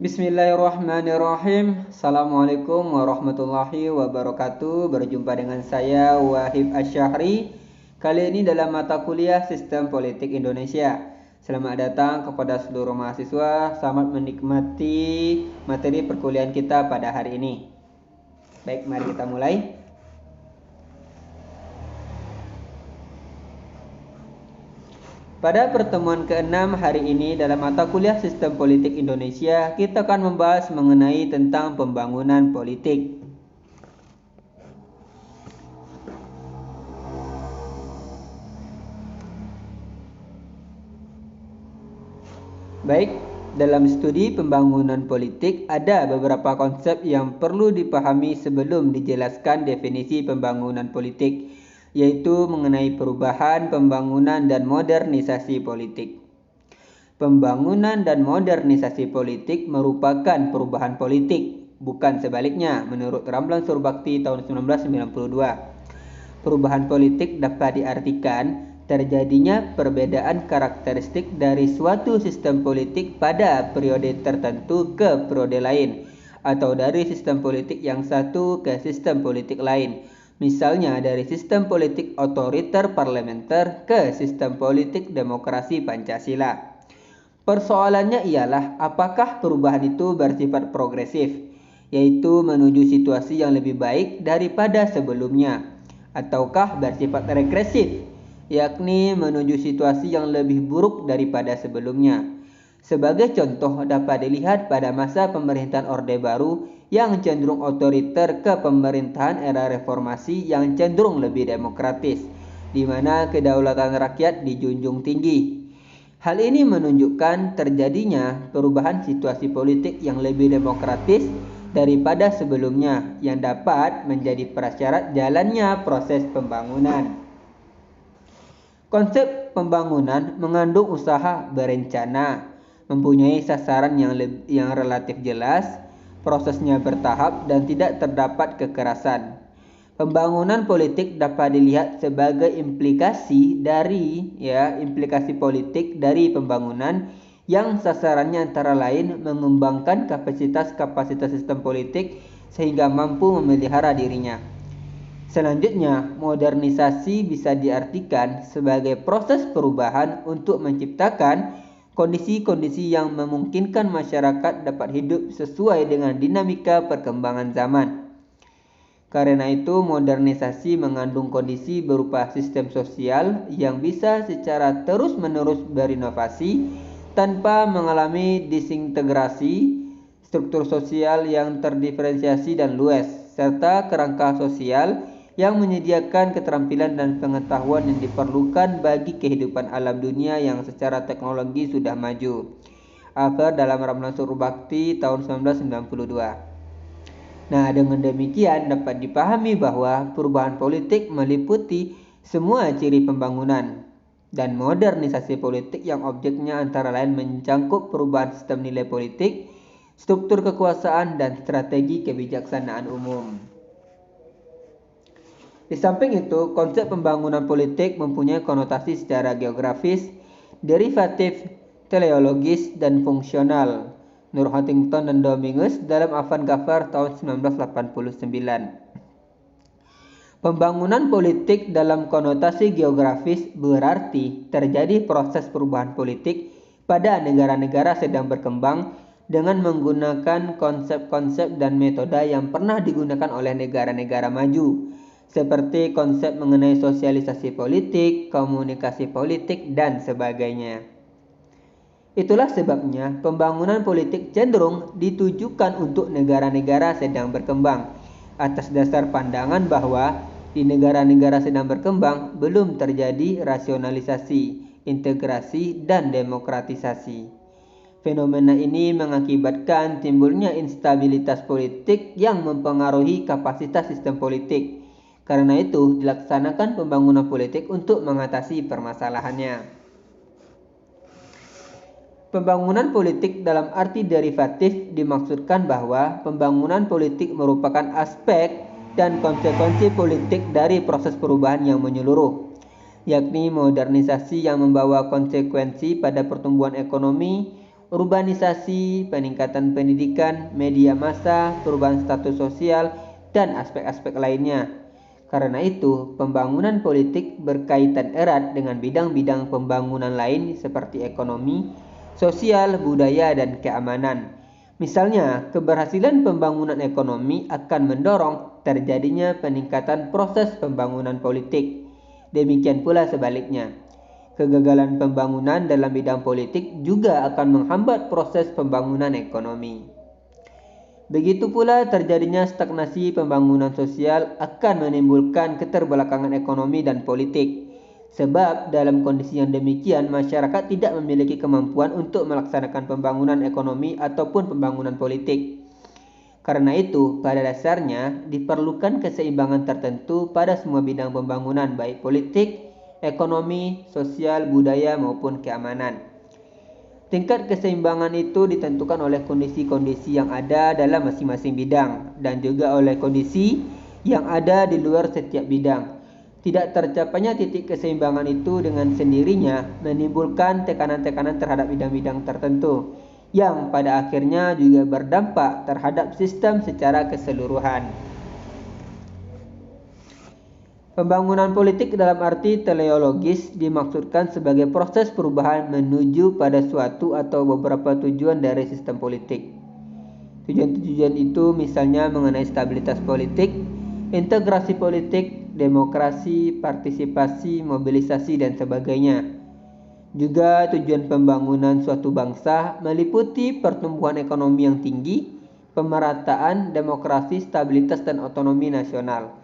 Bismillahirrahmanirrahim. Assalamualaikum warahmatullahi wabarakatuh. Berjumpa dengan saya Wahib Asyahri. Kali ini dalam mata kuliah Sistem Politik Indonesia. Selamat datang kepada seluruh mahasiswa. Selamat menikmati materi perkuliahan kita pada hari ini. Baik, mari kita mulai. Pada pertemuan ke-6 hari ini dalam mata kuliah Sistem Politik Indonesia, kita akan membahas mengenai tentang pembangunan politik. Baik, dalam studi pembangunan politik ada beberapa konsep yang perlu dipahami sebelum dijelaskan definisi pembangunan politik, yaitu mengenai perubahan, pembangunan, dan modernisasi politik. Pembangunan dan modernisasi politik merupakan perubahan politik, bukan sebaliknya, menurut Ramlan Surbakti tahun 1992. Perubahan politik dapat diartikan terjadinya perbedaan karakteristik dari suatu sistem politik pada periode tertentu ke periode lain, atau dari sistem politik yang satu ke sistem politik lain. Misalnya dari sistem politik otoriter parlementer ke sistem politik demokrasi Pancasila. Persoalannya ialah apakah perubahan itu bersifat progresif, yaitu menuju situasi yang lebih baik daripada sebelumnya, ataukah bersifat regresif, yakni menuju situasi yang lebih buruk daripada sebelumnya. Sebagai contoh dapat dilihat pada masa pemerintahan Orde Baru yang cenderung otoriter ke pemerintahan era reformasi yang cenderung lebih demokratis, di mana kedaulatan rakyat dijunjung tinggi. Hal ini menunjukkan terjadinya perubahan situasi politik yang lebih demokratis daripada sebelumnya, yang dapat menjadi prasyarat jalannya proses pembangunan. Konsep pembangunan mengandung usaha berencana, mempunyai sasaran yang relatif jelas, prosesnya bertahap dan tidak terdapat kekerasan. Pembangunan politik dapat dilihat sebagai implikasi politik dari pembangunan yang sasarannya antara lain mengembangkan kapasitas sistem politik sehingga mampu memelihara dirinya. Selanjutnya, modernisasi bisa diartikan sebagai proses perubahan untuk menciptakan kondisi-kondisi yang memungkinkan masyarakat dapat hidup sesuai dengan dinamika perkembangan zaman. Karena itu, modernisasi mengandung kondisi berupa sistem sosial yang bisa secara terus-menerus berinovasi tanpa mengalami disintegrasi, struktur sosial yang terdiferensiasi dan luas, serta kerangka sosial yang menyediakan keterampilan dan pengetahuan yang diperlukan bagi kehidupan alam dunia yang secara teknologi sudah maju. Afer dalam Ramlan Surbakti tahun 1992. Nah, dengan demikian dapat dipahami bahwa perubahan politik meliputi semua ciri pembangunan dan modernisasi politik yang objeknya antara lain mencangkup perubahan sistem nilai politik, struktur kekuasaan, dan strategi kebijaksanaan umum. Di samping itu, konsep pembangunan politik mempunyai konotasi secara geografis, derivatif, teleologis, dan fungsional. Nur Huntington dan Dominguez dalam Avant Gavard tahun 1989. Pembangunan politik dalam konotasi geografis berarti terjadi proses perubahan politik pada negara-negara sedang berkembang dengan menggunakan konsep-konsep dan metode yang pernah digunakan oleh negara-negara maju, seperti konsep mengenai sosialisasi politik, komunikasi politik, dan sebagainya. Itulah sebabnya pembangunan politik cenderung ditujukan untuk negara-negara sedang berkembang, atas dasar pandangan bahwa di negara-negara sedang berkembang belum terjadi rasionalisasi, integrasi, dan demokratisasi. Fenomena ini mengakibatkan timbulnya instabilitas politik yang mempengaruhi kapasitas sistem politik. Karena itu, dilaksanakan pembangunan politik untuk mengatasi permasalahannya. Pembangunan politik dalam arti derivatif dimaksudkan bahwa pembangunan politik merupakan aspek dan konsekuensi politik dari proses perubahan yang menyeluruh, yakni modernisasi yang membawa konsekuensi pada pertumbuhan ekonomi, urbanisasi, peningkatan pendidikan, media massa, perubahan status sosial, dan aspek-aspek lainnya. Karena itu, pembangunan politik berkaitan erat dengan bidang-bidang pembangunan lain seperti ekonomi, sosial, budaya, dan keamanan. Misalnya, keberhasilan pembangunan ekonomi akan mendorong terjadinya peningkatan proses pembangunan politik. Demikian pula sebaliknya. Kegagalan pembangunan dalam bidang politik juga akan menghambat proses pembangunan ekonomi. Begitu pula terjadinya stagnasi pembangunan sosial akan menimbulkan keterbelakangan ekonomi dan politik. Sebab dalam kondisi yang demikian masyarakat tidak memiliki kemampuan untuk melaksanakan pembangunan ekonomi ataupun pembangunan politik. Karena itu, pada dasarnya diperlukan keseimbangan tertentu pada semua bidang pembangunan baik politik, ekonomi, sosial, budaya maupun keamanan. Tingkat keseimbangan itu ditentukan oleh kondisi-kondisi yang ada dalam masing-masing bidang dan juga oleh kondisi yang ada di luar setiap bidang. Tidak tercapainya titik keseimbangan itu dengan sendirinya menimbulkan tekanan-tekanan terhadap bidang-bidang tertentu yang pada akhirnya juga berdampak terhadap sistem secara keseluruhan. Pembangunan politik dalam arti teleologis dimaksudkan sebagai proses perubahan menuju pada suatu atau beberapa tujuan dari sistem politik. Tujuan-tujuan itu misalnya mengenai stabilitas politik, integrasi politik, demokrasi, partisipasi, mobilisasi, dan sebagainya. Juga tujuan pembangunan suatu bangsa meliputi pertumbuhan ekonomi yang tinggi, pemerataan, demokrasi, stabilitas, dan otonomi nasional.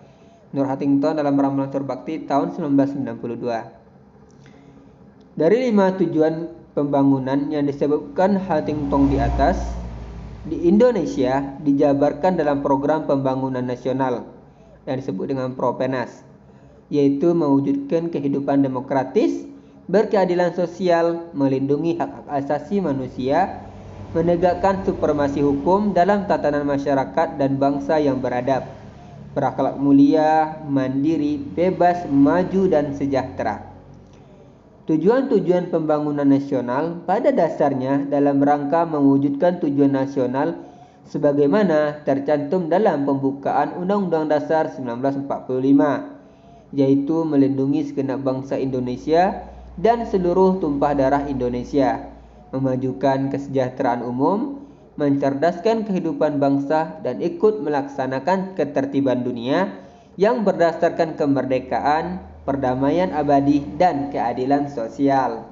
Nur Huntington dalam Ramalan Surbakti tahun 1992. Dari 5 tujuan pembangunan yang disebutkan Huntington di atas, di Indonesia dijabarkan dalam program pembangunan nasional yang disebut dengan Propenas, yaitu mewujudkan kehidupan demokratis, berkeadilan sosial, melindungi hak-hak asasi manusia, menegakkan supremasi hukum dalam tatanan masyarakat dan bangsa yang beradab, berakhlak mulia, mandiri, bebas, maju, dan sejahtera. Tujuan-tujuan pembangunan nasional pada dasarnya dalam rangka mewujudkan tujuan nasional sebagaimana tercantum dalam pembukaan Undang-Undang Dasar 1945, yaitu melindungi segenap bangsa Indonesia dan seluruh tumpah darah Indonesia, memajukan kesejahteraan umum, mencerdaskan kehidupan bangsa, dan ikut melaksanakan ketertiban dunia yang berdasarkan kemerdekaan, perdamaian abadi, dan keadilan sosial.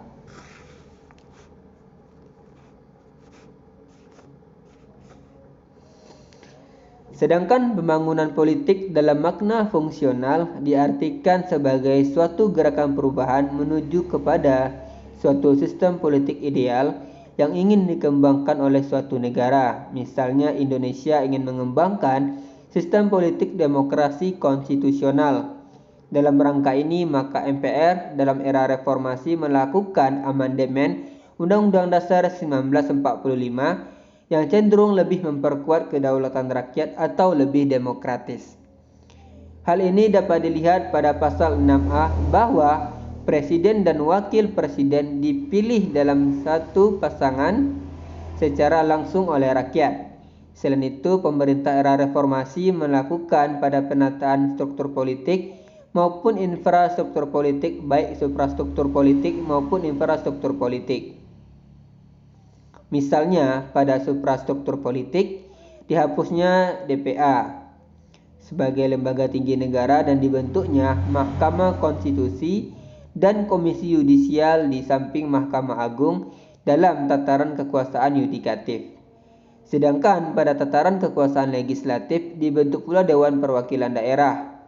Sedangkan pembangunan politik dalam makna fungsional diartikan sebagai suatu gerakan perubahan menuju kepada suatu sistem politik ideal yang ingin dikembangkan oleh suatu negara. Misalnya Indonesia ingin mengembangkan sistem politik demokrasi konstitusional. Dalam rangka ini maka MPR dalam era reformasi melakukan amandemen Undang-Undang Dasar 1945 yang cenderung lebih memperkuat kedaulatan rakyat atau lebih demokratis. Hal ini dapat dilihat pada pasal 6A bahwa Presiden dan Wakil Presiden dipilih dalam satu pasangan secara langsung oleh rakyat. Selain itu, pemerintah era reformasi melakukan pada penataan struktur politik maupun infrastruktur politik, baik suprastruktur politik maupun infrastruktur politik. Misalnya, pada suprastruktur politik, dihapusnya DPA sebagai lembaga tinggi negara dan dibentuknya Mahkamah Konstitusi dan Komisi Yudisial di samping Mahkamah Agung dalam tataran kekuasaan yudikatif. Sedangkan pada tataran kekuasaan legislatif dibentuk pula Dewan Perwakilan Daerah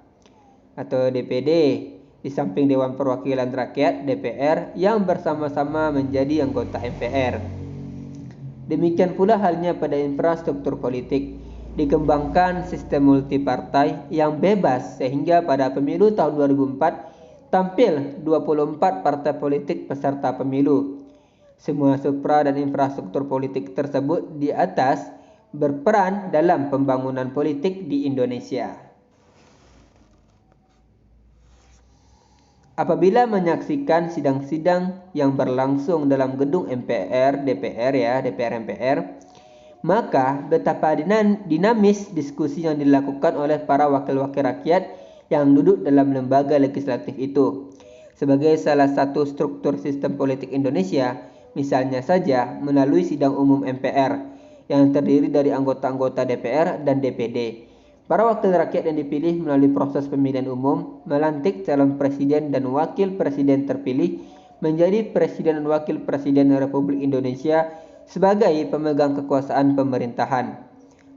atau DPD di samping Dewan Perwakilan Rakyat DPR yang bersama-sama menjadi anggota MPR. Demikian pula halnya pada infrastruktur politik. Dikembangkan sistem multipartai yang bebas sehingga pada pemilu tahun 2004 tampil 24 partai politik peserta pemilu. Semua supra dan infrastruktur politik tersebut di atas berperan dalam pembangunan politik di Indonesia. apabila menyaksikan sidang-sidang yang berlangsung dalam gedung MPR, DPR MPR, maka betapa dinamis diskusi yang dilakukan oleh para wakil-wakil rakyat yang duduk dalam lembaga legislatif itu. Sebagai salah satu struktur sistem politik Indonesia, misalnya saja melalui sidang umum MPR yang terdiri dari anggota-anggota DPR dan DPD. Para wakil rakyat yang dipilih melalui proses pemilihan umum melantik calon presiden dan wakil presiden terpilih menjadi presiden dan wakil presiden Republik Indonesia sebagai pemegang kekuasaan pemerintahan.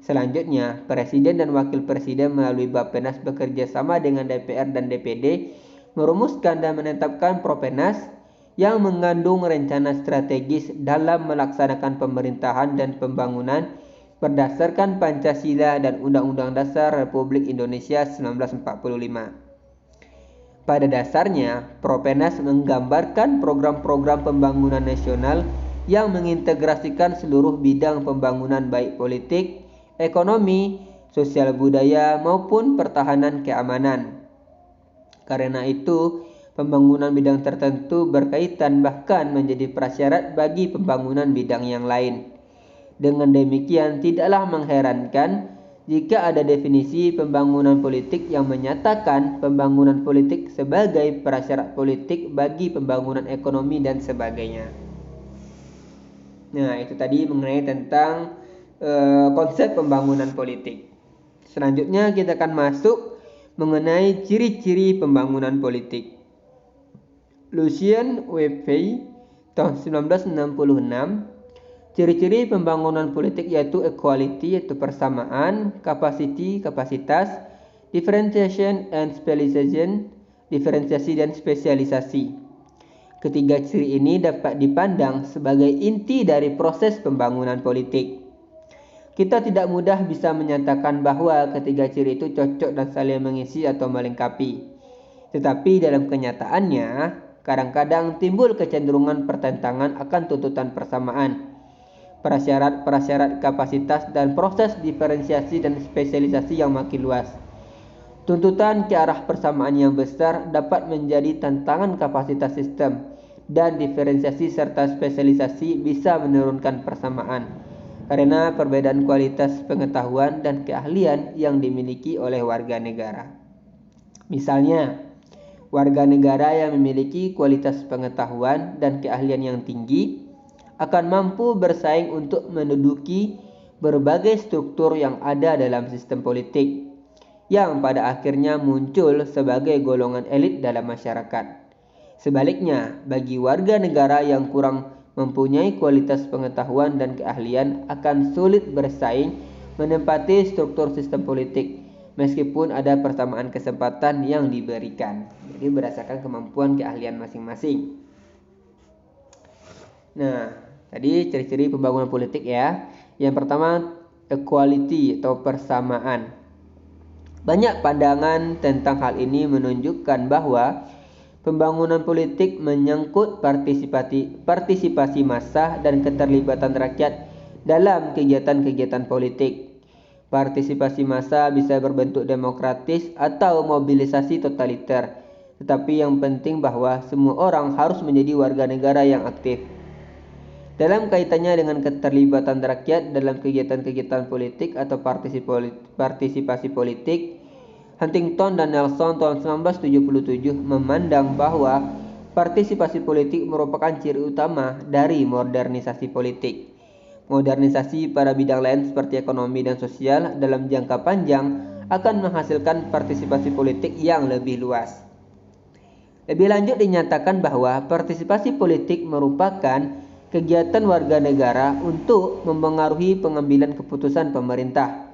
Selanjutnya, presiden dan wakil presiden melalui Bappenas bekerja sama dengan DPR dan DPD merumuskan dan menetapkan Propenas yang mengandung rencana strategis dalam melaksanakan pemerintahan dan pembangunan berdasarkan Pancasila dan Undang-Undang Dasar Republik Indonesia 1945. Pada dasarnya, Propenas menggambarkan program-program pembangunan nasional yang mengintegrasikan seluruh bidang pembangunan baik politik, ekonomi, sosial budaya maupun pertahanan keamanan. Karena itu, pembangunan bidang tertentu berkaitan bahkan menjadi prasyarat bagi pembangunan bidang yang lain. Dengan demikian, tidaklah mengherankan jika ada definisi pembangunan politik yang menyatakan pembangunan politik sebagai prasyarat politik bagi pembangunan ekonomi dan sebagainya. Nah, itu tadi mengenai tentang konsep pembangunan politik. Selanjutnya kita akan masuk mengenai ciri-ciri pembangunan politik. Lucien Webfey tahun 1966, ciri-ciri pembangunan politik yaitu equality, yaitu persamaan, capacity, kapasitas, differentiation and specialization, diferensiasi dan spesialisasi. Ketiga ciri ini dapat dipandang sebagai inti dari proses pembangunan politik. Kita tidak mudah bisa menyatakan bahwa ketiga ciri itu cocok dan saling mengisi atau melengkapi. Tetapi dalam kenyataannya, kadang-kadang timbul kecenderungan pertentangan akan tuntutan persamaan, prasyarat kapasitas dan proses diferensiasi dan spesialisasi yang makin luas. Tuntutan ke arah persamaan yang besar dapat menjadi tantangan kapasitas sistem, dan diferensiasi serta spesialisasi bisa menurunkan persamaan karena perbedaan kualitas pengetahuan dan keahlian yang dimiliki oleh warga negara. Misalnya, warga negara yang memiliki kualitas pengetahuan dan keahlian yang tinggi akan mampu bersaing untuk menduduki berbagai struktur yang ada dalam sistem politik, yang pada akhirnya muncul sebagai golongan elit dalam masyarakat. Sebaliknya, bagi warga negara yang kurang mempunyai kualitas pengetahuan dan keahlian akan sulit bersaing menempati struktur sistem politik, meskipun ada persamaan kesempatan yang diberikan. Jadi berdasarkan kemampuan keahlian masing-masing. Nah, tadi ciri-ciri pembangunan politik ya. Yang pertama, equality atau persamaan. Banyak pandangan tentang hal ini menunjukkan bahwa pembangunan politik menyangkut partisipasi massa dan keterlibatan rakyat dalam kegiatan-kegiatan politik. Partisipasi massa bisa berbentuk demokratis atau mobilisasi totaliter, tetapi yang penting bahwa semua orang harus menjadi warga negara yang aktif. Dalam kaitannya dengan keterlibatan rakyat dalam kegiatan-kegiatan politik atau partisipasi politik, Huntington dan Nelson tahun 1977 memandang bahwa partisipasi politik merupakan ciri utama dari modernisasi politik. Modernisasi pada bidang lain seperti ekonomi dan sosial dalam jangka panjang akan menghasilkan partisipasi politik yang lebih luas. Lebih lanjut dinyatakan bahwa partisipasi politik merupakan kegiatan warga negara untuk mempengaruhi pengambilan keputusan pemerintah.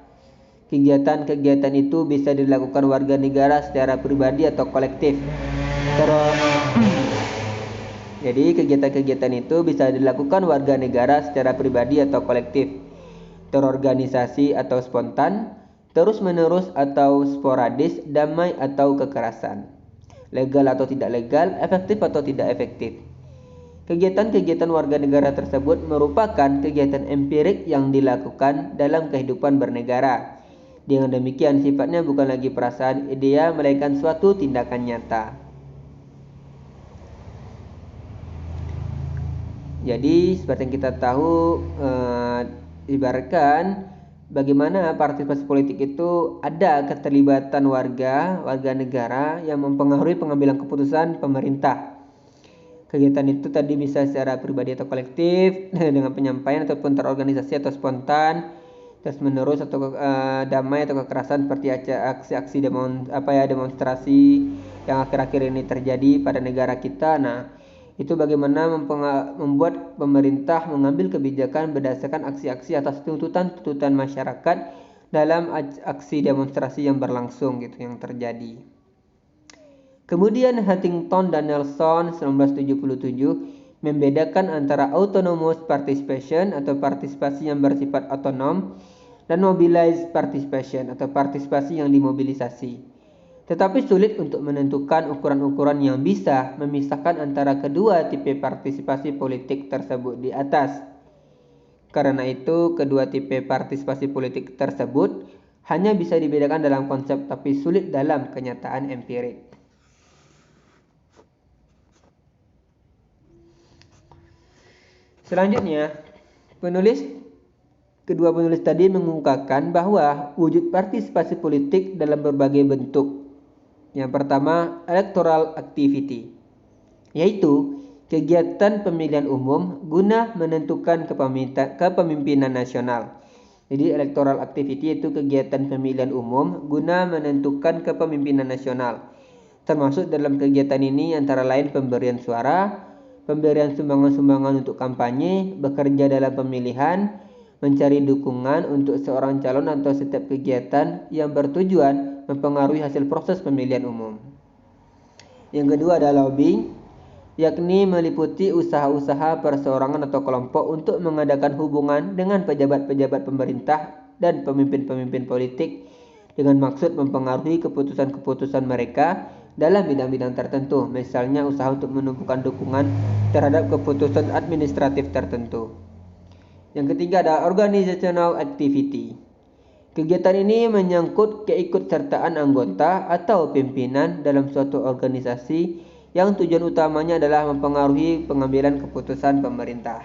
Kegiatan-kegiatan itu bisa dilakukan warga negara secara pribadi atau kolektif. Jadi kegiatan-kegiatan itu bisa dilakukan warga negara secara pribadi atau kolektif, terorganisasi atau spontan, terus-menerus atau sporadis, damai atau kekerasan, legal atau tidak legal, efektif atau tidak efektif. Kegiatan-kegiatan warga negara tersebut merupakan kegiatan empirik yang dilakukan dalam kehidupan bernegara. Dengan demikian sifatnya bukan lagi perasaan idea melainkan suatu tindakan nyata. Jadi seperti yang kita tahu, ibaratkan bagaimana partisipasi politik itu ada keterlibatan warga negara yang mempengaruhi pengambilan keputusan pemerintah. Kegiatan itu tadi bisa secara pribadi atau kolektif dengan penyampaian ataupun terorganisasi atau spontan, terus menerus atau damai atau kekerasan seperti aksi-aksi demonstrasi yang akhir-akhir ini terjadi pada negara kita. Nah, itu bagaimana membuat pemerintah mengambil kebijakan berdasarkan aksi-aksi atas tuntutan masyarakat dalam aksi demonstrasi yang berlangsung gitu yang terjadi. Kemudian Huntington dan Nelson 1977 membedakan antara autonomous participation atau partisipasi yang bersifat otonom dan mobilized participation atau partisipasi yang dimobilisasi. Tetapi sulit untuk menentukan ukuran-ukuran yang bisa memisahkan antara kedua tipe partisipasi politik tersebut di atas. Karena itu, kedua tipe partisipasi politik tersebut hanya bisa dibedakan dalam konsep tapi sulit dalam kenyataan empirik. Selanjutnya, kedua penulis tadi mengungkapkan bahwa wujud partisipasi politik dalam berbagai bentuk. Yang pertama, electoral activity, yaitu kegiatan pemilihan umum guna menentukan kepemimpinan nasional. Jadi electoral activity itu kegiatan pemilihan umum guna menentukan kepemimpinan nasional. Termasuk dalam kegiatan ini antara lain pemberian suara, pemberian sumbangan-sumbangan untuk kampanye, bekerja dalam pemilihan, mencari dukungan untuk seorang calon atau setiap kegiatan yang bertujuan mempengaruhi hasil proses pemilihan umum. Yang kedua adalah lobbying, yakni meliputi usaha-usaha perseorangan atau kelompok untuk mengadakan hubungan dengan pejabat-pejabat pemerintah dan pemimpin-pemimpin politik dengan maksud mempengaruhi keputusan-keputusan mereka dalam bidang-bidang tertentu, misalnya usaha untuk menumpukan dukungan terhadap keputusan administratif tertentu. Yang ketiga ada organizational activity. Kegiatan ini menyangkut keikutsertaan anggota atau pimpinan dalam suatu organisasi yang tujuan utamanya adalah mempengaruhi pengambilan keputusan pemerintah.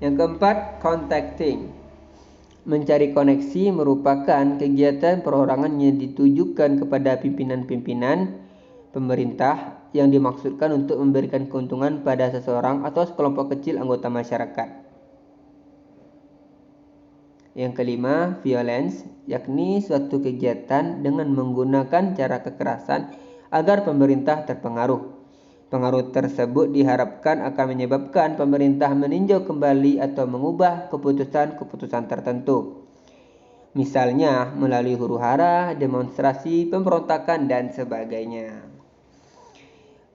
Yang keempat, contacting. Mencari koneksi merupakan kegiatan perorangan yang ditujukan kepada pimpinan-pimpinan pemerintah yang dimaksudkan untuk memberikan keuntungan pada seseorang atau sekelompok kecil anggota masyarakat. Yang kelima, violence, yakni suatu kegiatan dengan menggunakan cara kekerasan agar pemerintah terpengaruh. Pengaruh tersebut diharapkan akan menyebabkan pemerintah meninjau kembali atau mengubah keputusan-keputusan tertentu. Misalnya melalui huru-hara, demonstrasi, pemberontakan, dan sebagainya.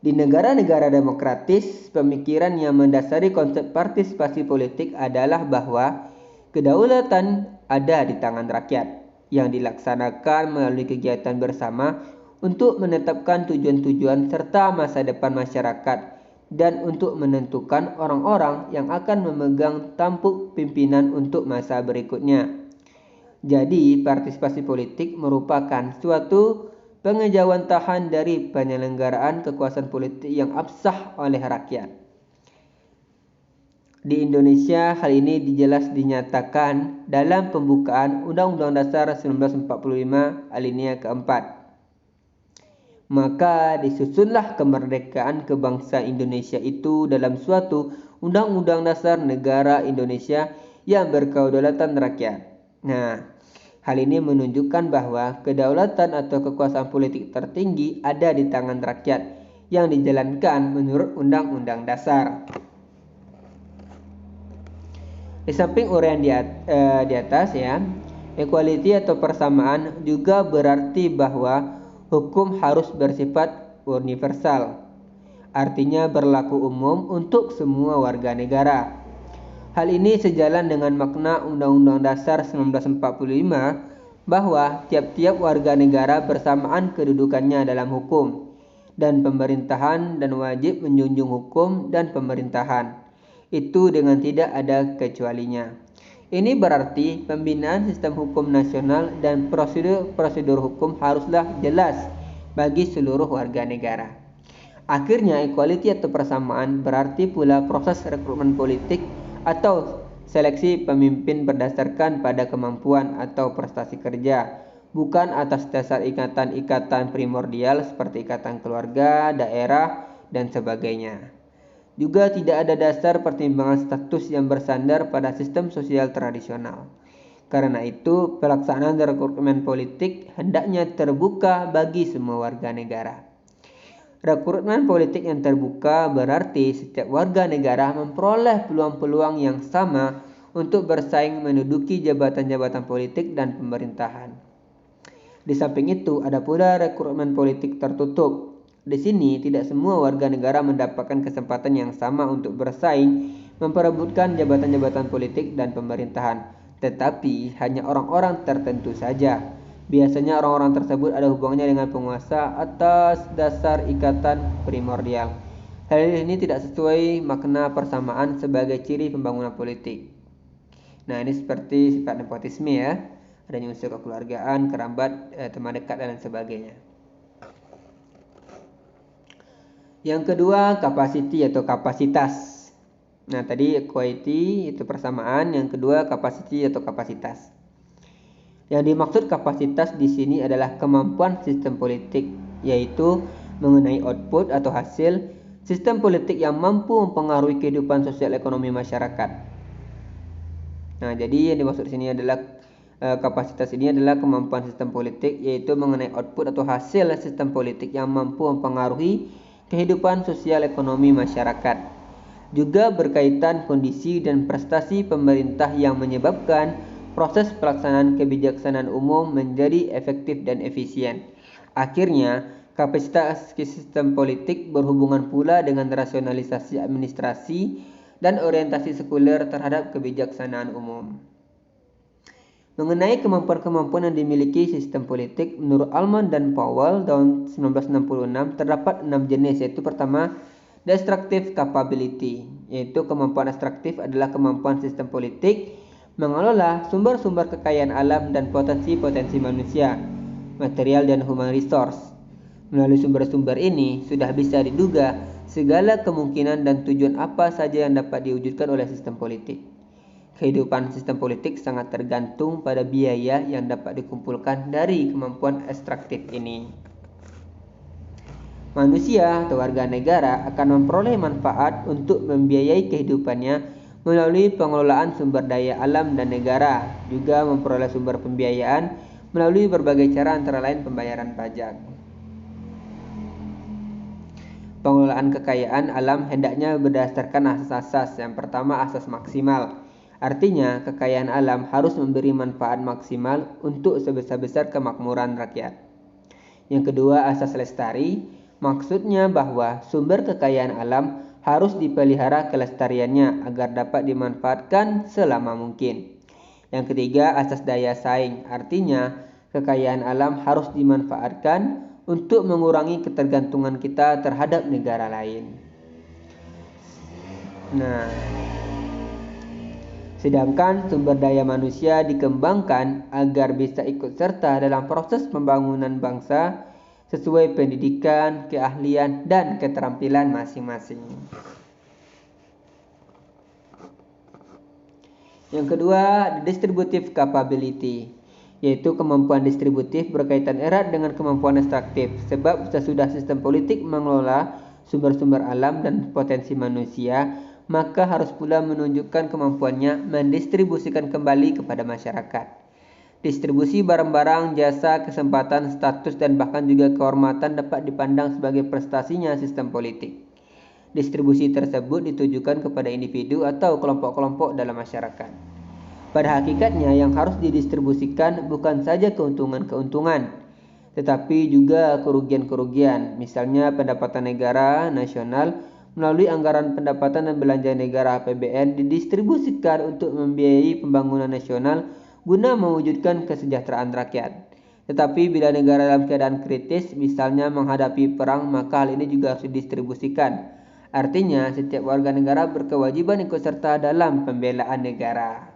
Di negara-negara demokratis, pemikiran yang mendasari konsep partisipasi politik adalah bahwa kedaulatan ada di tangan rakyat yang dilaksanakan melalui kegiatan bersama untuk menetapkan tujuan-tujuan serta masa depan masyarakat dan untuk menentukan orang-orang yang akan memegang tampuk pimpinan untuk masa berikutnya. Jadi, partisipasi politik merupakan suatu pengejawantahan dari penyelenggaraan kekuasaan politik yang absah oleh rakyat. Di Indonesia, hal ini dinyatakan dalam pembukaan Undang-Undang Dasar 1945 alinea keempat. Maka disusunlah kemerdekaan kebangsaan Indonesia itu dalam suatu Undang-Undang Dasar Negara Indonesia yang berkedaulatan rakyat. Nah, hal ini menunjukkan bahwa kedaulatan atau kekuasaan politik tertinggi ada di tangan rakyat yang dijalankan menurut Undang-Undang Dasar. Di samping uraian di atas ya, equality atau persamaan juga berarti bahwa hukum harus bersifat universal, artinya berlaku umum untuk semua warga negara. Hal ini sejalan dengan makna Undang-Undang Dasar 1945 bahwa tiap-tiap warga negara bersamaan kedudukannya dalam hukum dan pemerintahan dan wajib menjunjung hukum dan pemerintahan. Itu dengan tidak ada kecualinya. Ini berarti pembinaan sistem hukum nasional dan prosedur-prosedur hukum haruslah jelas bagi seluruh warga negara. Akhirnya, equality atau persamaan berarti pula proses rekrutmen politik atau seleksi pemimpin berdasarkan pada kemampuan atau prestasi kerja, bukan atas dasar ikatan-ikatan primordial seperti ikatan keluarga, daerah, dan sebagainya. Juga tidak ada dasar pertimbangan status yang bersandar pada sistem sosial tradisional. Karena itu, pelaksanaan rekrutmen politik hendaknya terbuka bagi semua warga negara. Rekrutmen politik yang terbuka berarti setiap warga negara memperoleh peluang-peluang yang sama untuk bersaing menduduki jabatan-jabatan politik dan pemerintahan. Di samping itu, ada pula rekrutmen politik tertutup. Di sini, tidak semua warga negara mendapatkan kesempatan yang sama untuk bersaing memperebutkan jabatan-jabatan politik dan pemerintahan, tetapi hanya orang-orang tertentu saja. Biasanya orang-orang tersebut ada hubungannya dengan penguasa atas dasar ikatan primordial. Hal ini tidak sesuai makna persamaan sebagai ciri pembangunan politik. Nah, ini seperti sifat nepotisme ya. Adanya unsur kekeluargaan, kerabat, teman dekat dan sebagainya. Yang kedua, capacity atau kapasitas. Nah, tadi equality itu persamaan, yang kedua capacity atau kapasitas. Yang dimaksud kapasitas di sini adalah kemampuan sistem politik, yaitu mengenai output atau hasil sistem politik yang mampu mempengaruhi kehidupan sosial ekonomi masyarakat. Nah, jadi yang dimaksud di sini adalah kapasitas ini adalah kemampuan sistem politik, yaitu mengenai output atau hasil sistem politik yang mampu mempengaruhi kehidupan sosial ekonomi masyarakat. Juga berkaitan kondisi dan prestasi pemerintah yang menyebabkan proses pelaksanaan kebijaksanaan umum menjadi efektif dan efisien. Akhirnya, kapasitas sistem politik berhubungan pula dengan rasionalisasi administrasi dan orientasi sekuler terhadap kebijaksanaan umum. Mengenai kemampuan-kemampuan yang dimiliki sistem politik, menurut Alman dan Powell tahun 1966 terdapat 6 jenis, yaitu pertama, destructive capability, yaitu kemampuan destruktif adalah kemampuan sistem politik mengelola sumber-sumber kekayaan alam dan potensi-potensi manusia, material dan human resource. Melalui sumber-sumber ini sudah bisa diduga segala kemungkinan dan tujuan apa saja yang dapat diwujudkan oleh sistem politik. Kehidupan sistem politik sangat tergantung pada biaya yang dapat dikumpulkan dari kemampuan ekstraktif ini. Manusia atau warga negara akan memperoleh manfaat untuk membiayai kehidupannya melalui pengelolaan sumber daya alam dan negara, juga memperoleh sumber pembiayaan melalui berbagai cara antara lain pembayaran pajak. Pengelolaan kekayaan alam hendaknya berdasarkan asas-asas. Yang pertama, asas maksimal. Artinya, kekayaan alam harus memberi manfaat maksimal untuk sebesar-besar kemakmuran rakyat. Yang kedua, asas lestari. Maksudnya bahwa sumber kekayaan alam harus dipelihara kelestariannya agar dapat dimanfaatkan selama mungkin. Yang ketiga, asas daya saing. Artinya, kekayaan alam harus dimanfaatkan untuk mengurangi ketergantungan kita terhadap negara lain. Nah, sedangkan sumber daya manusia dikembangkan agar bisa ikut serta dalam proses pembangunan bangsa sesuai pendidikan, keahlian, dan keterampilan masing-masing. Yang kedua, distributive capability, yaitu kemampuan distributif berkaitan erat dengan kemampuan ekstraktif, sebab sesudah sistem politik mengelola sumber-sumber alam dan potensi manusia, maka harus pula menunjukkan kemampuannya mendistribusikan kembali kepada masyarakat. Distribusi barang-barang, jasa, kesempatan, status, dan bahkan juga kehormatan dapat dipandang sebagai prestasinya sistem politik. Distribusi tersebut ditujukan kepada individu atau kelompok-kelompok dalam masyarakat. Pada hakikatnya yang harus didistribusikan bukan saja keuntungan-keuntungan, tetapi juga kerugian-kerugian. Misalnya pendapatan negara nasional melalui anggaran pendapatan dan belanja negara APBN didistribusikan untuk membiayai pembangunan nasional guna mewujudkan kesejahteraan rakyat. Tetapi bila negara dalam keadaan kritis, misalnya menghadapi perang, maka hal ini juga harus didistribusikan. Artinya, setiap warga negara berkewajiban ikut serta dalam pembelaan negara.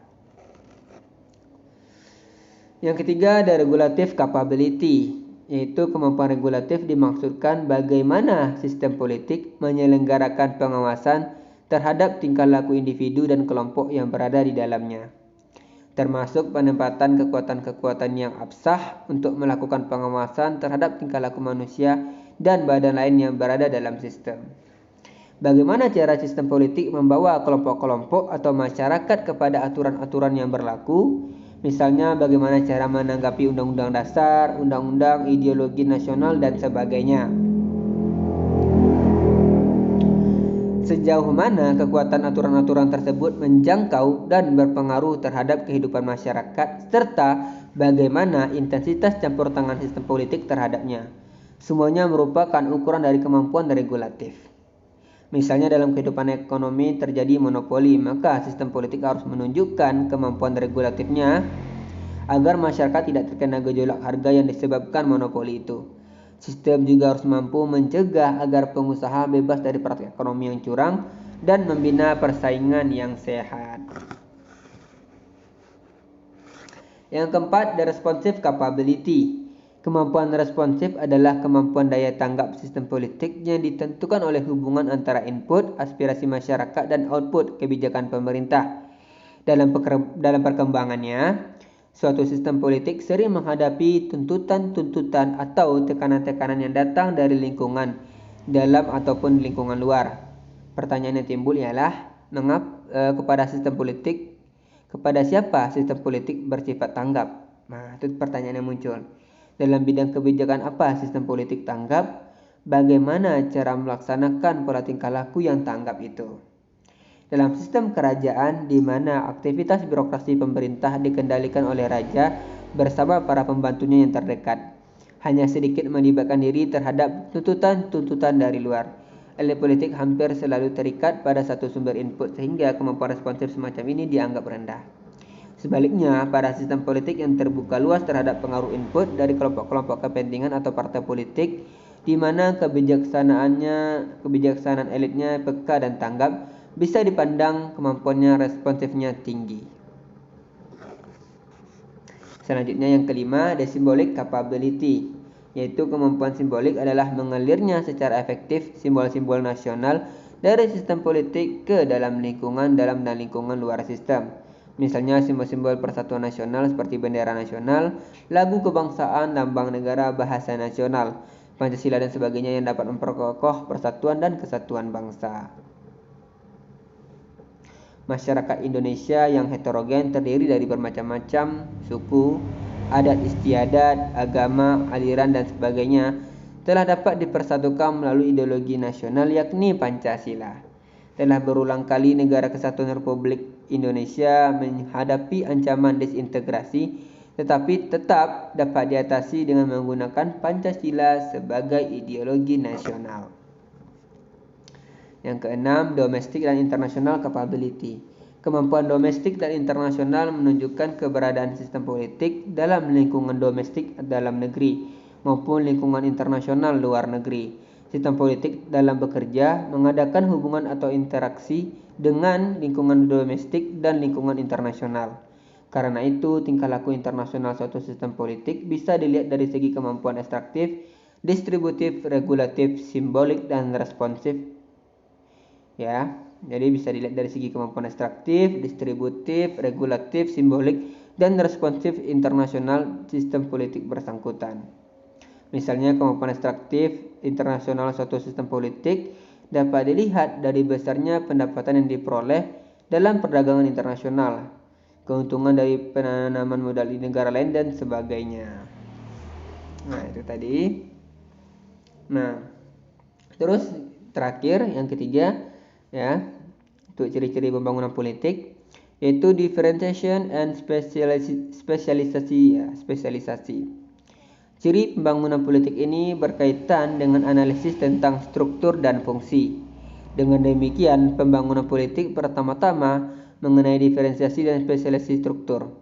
Yang ketiga, ada regulative capability, yaitu kemampuan regulatif dimaksudkan bagaimana sistem politik menyelenggarakan pengawasan terhadap tingkah laku individu dan kelompok yang berada di dalamnya, termasuk penempatan kekuatan-kekuatan yang absah untuk melakukan pengawasan terhadap tingkah laku manusia dan badan lain yang berada dalam sistem. Bagaimana cara sistem politik membawa kelompok-kelompok atau masyarakat kepada aturan-aturan yang berlaku? Misalnya bagaimana cara menanggapi undang-undang dasar, undang-undang, ideologi nasional, dan sebagainya. Sejauh mana kekuatan aturan-aturan tersebut menjangkau dan berpengaruh terhadap kehidupan masyarakat, serta bagaimana intensitas campur tangan sistem politik terhadapnya. Semuanya merupakan ukuran dari kemampuan regulatif. Misalnya dalam kehidupan ekonomi terjadi monopoli, maka sistem politik harus menunjukkan kemampuan regulatifnya agar masyarakat tidak terkena gejolak harga yang disebabkan monopoli itu. Sistem juga harus mampu mencegah agar pengusaha bebas dari praktik ekonomi yang curang dan membina persaingan yang sehat. Yang keempat, the responsive capability. Kemampuan responsif adalah kemampuan daya tanggap sistem politik yang ditentukan oleh hubungan antara input, aspirasi masyarakat, dan output kebijakan pemerintah. Dalam perkembangannya, suatu sistem politik sering menghadapi tuntutan-tuntutan atau tekanan-tekanan yang datang dari lingkungan dalam ataupun lingkungan luar. Pertanyaan yang timbul ialah, kepada siapa sistem politik bersifat tanggap? Nah, itu pertanyaan yang muncul. Dalam bidang kebijakan apa sistem politik tanggap? Bagaimana cara melaksanakan pola tingkah laku yang tanggap itu? Dalam sistem kerajaan di mana aktivitas birokrasi pemerintah dikendalikan oleh raja bersama para pembantunya yang terdekat, hanya sedikit melibatkan diri terhadap tuntutan-tuntutan dari luar. Elit politik hampir selalu terikat pada satu sumber input sehingga kemampuan responsif semacam ini dianggap rendah. Sebaliknya, pada sistem politik yang terbuka luas terhadap pengaruh input dari kelompok-kelompok kepentingan atau partai politik, di mana kebijaksanaan elitnya peka dan tanggap, bisa dipandang kemampuannya responsifnya tinggi. Selanjutnya yang kelima, the symbolic capability, yaitu kemampuan simbolik adalah mengalirnya secara efektif simbol-simbol nasional dari sistem politik ke dalam dan lingkungan luar sistem. Misalnya simbol-simbol persatuan nasional seperti bendera nasional, lagu kebangsaan, lambang negara, bahasa nasional, Pancasila dan sebagainya yang dapat memperkokoh persatuan dan kesatuan bangsa. Masyarakat Indonesia yang heterogen terdiri dari bermacam-macam suku, adat istiadat, agama, aliran dan sebagainya telah dapat dipersatukan melalui ideologi nasional yakni Pancasila. Telah berulang kali negara kesatuan Republik Indonesia menghadapi ancaman disintegrasi, tetapi tetap dapat diatasi dengan menggunakan Pancasila sebagai ideologi nasional. Yang keenam, domestic dan international capability. Kemampuan domestik dan internasional menunjukkan keberadaan sistem politik dalam lingkungan domestik dalam negeri maupun lingkungan internasional luar negeri. Sistem politik dalam bekerja, mengadakan hubungan atau interaksi dengan lingkungan domestik dan lingkungan internasional. Karena itu, tingkah laku internasional suatu sistem politik bisa dilihat dari segi kemampuan ekstraktif, distributif, regulatif, simbolik, dan responsif. Ya, jadi bisa dilihat dari segi kemampuan ekstraktif, distributif, regulatif, simbolik, dan responsif internasional sistem politik bersangkutan. Misalnya kemampuan ekstraktif internasional suatu sistem politik dapat dilihat dari besarnya pendapatan yang diperoleh dalam perdagangan internasional, keuntungan dari penanaman modal di negara lain dan sebagainya. Nah, itu tadi. Nah, terus terakhir yang ketiga ya, untuk ciri-ciri pembangunan politik yaitu differentiation and spesialisasi. Ciri pembangunan politik ini berkaitan dengan analisis tentang struktur dan fungsi. Dengan demikian, pembangunan politik pertama-tama mengenai diferensiasi dan spesialisasi struktur.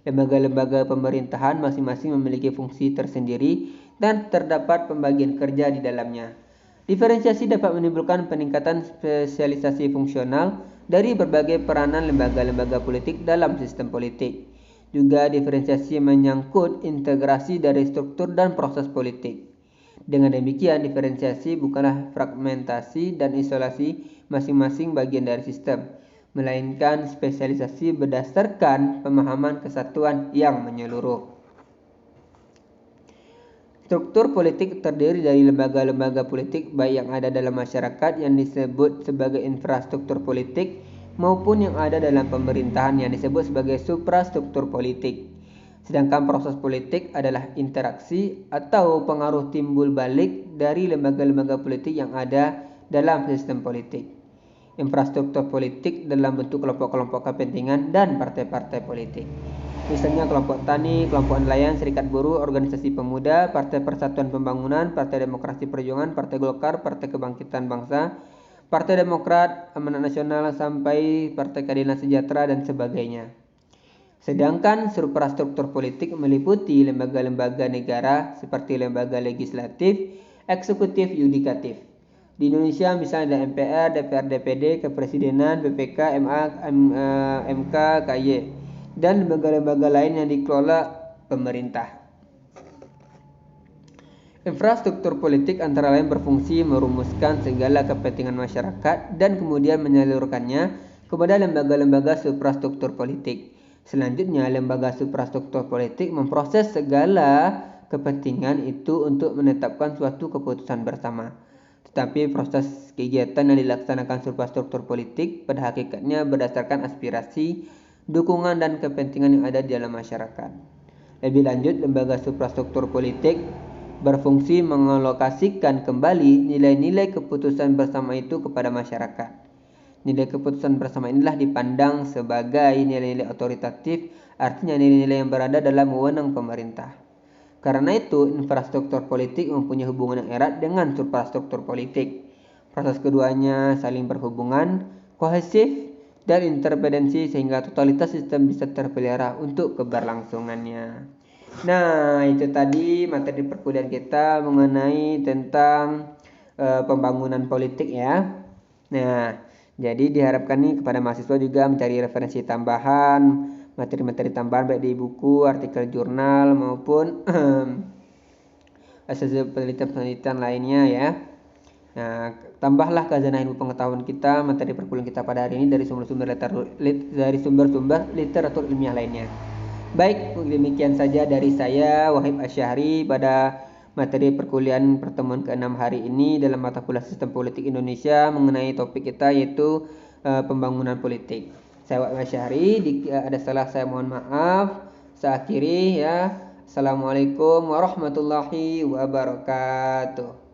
Lembaga-lembaga pemerintahan masing-masing memiliki fungsi tersendiri dan terdapat pembagian kerja di dalamnya. Diferensiasi dapat menimbulkan peningkatan spesialisasi fungsional dari berbagai peranan lembaga-lembaga politik dalam sistem politik. Juga diferensiasi menyangkut integrasi dari struktur dan proses politik. Dengan demikian, diferensiasi bukanlah fragmentasi dan isolasi masing-masing bagian dari sistem, melainkan spesialisasi berdasarkan pemahaman kesatuan yang menyeluruh. Struktur politik terdiri dari lembaga-lembaga politik baik yang ada dalam masyarakat yang disebut sebagai infrastruktur politik maupun yang ada dalam pemerintahan yang disebut sebagai suprastruktur politik. Sedangkan proses politik adalah interaksi atau pengaruh timbul balik dari lembaga-lembaga politik yang ada dalam sistem politik. Infrastruktur politik dalam bentuk kelompok-kelompok kepentingan dan partai-partai politik. Misalnya kelompok tani, kelompok nelayan, serikat buruh, organisasi pemuda, Partai Persatuan Pembangunan, Partai Demokrasi Perjuangan, Partai Golkar, Partai Kebangkitan Bangsa, Partai Demokrat, Amanat Nasional, sampai Partai Keadilan Sejahtera dan sebagainya. Sedangkan suprastruktur politik meliputi lembaga-lembaga negara seperti lembaga legislatif, eksekutif, yudikatif. Di Indonesia misalnya ada MPR, DPR, DPD, Kepresidenan, BPK, MA, MK, KY, dan lembaga-lembaga lain yang dikelola pemerintah. Infrastruktur politik antara lain berfungsi merumuskan segala kepentingan masyarakat dan kemudian menyalurkannya kepada lembaga-lembaga suprastruktur politik. Selanjutnya, lembaga suprastruktur politik memproses segala kepentingan itu untuk menetapkan suatu keputusan bersama. Tetapi proses kegiatan yang dilaksanakan suprastruktur politik pada hakikatnya berdasarkan aspirasi, dukungan, dan kepentingan yang ada di dalam masyarakat. Lebih lanjut, lembaga suprastruktur politik berfungsi mengalokasikan kembali nilai-nilai keputusan bersama itu kepada masyarakat. Nilai keputusan bersama inilah dipandang sebagai nilai-nilai otoritatif, artinya nilai-nilai yang berada dalam wewenang pemerintah. Karena itu, infrastruktur politik mempunyai hubungan yang erat dengan suprastruktur politik. Proses keduanya saling berhubungan, kohesif, dan interdependensi sehingga totalitas sistem bisa terpelihara untuk keberlangsungannya. Nah, itu tadi materi perkuliahan kita mengenai tentang pembangunan politik ya. Nah, jadi diharapkan nih kepada mahasiswa juga mencari referensi tambahan, materi-materi tambahan baik di buku, artikel jurnal maupun hasil penelitian-penelitian lainnya ya. Nah, tambahlah khazanah ilmu pengetahuan kita, materi perkuliahan kita pada hari ini dari sumber-sumber literatur ilmiah lainnya. Baik, demikian saja dari saya Wahib Asyahri pada materi perkuliahan pertemuan ke-6 hari ini dalam mata kuliah Sistem Politik Indonesia mengenai topik kita yaitu pembangunan politik. Saya Wahib Asyahri, ada salah saya mohon maaf. Saya akhiri ya. Assalamualaikum warahmatullahi wabarakatuh.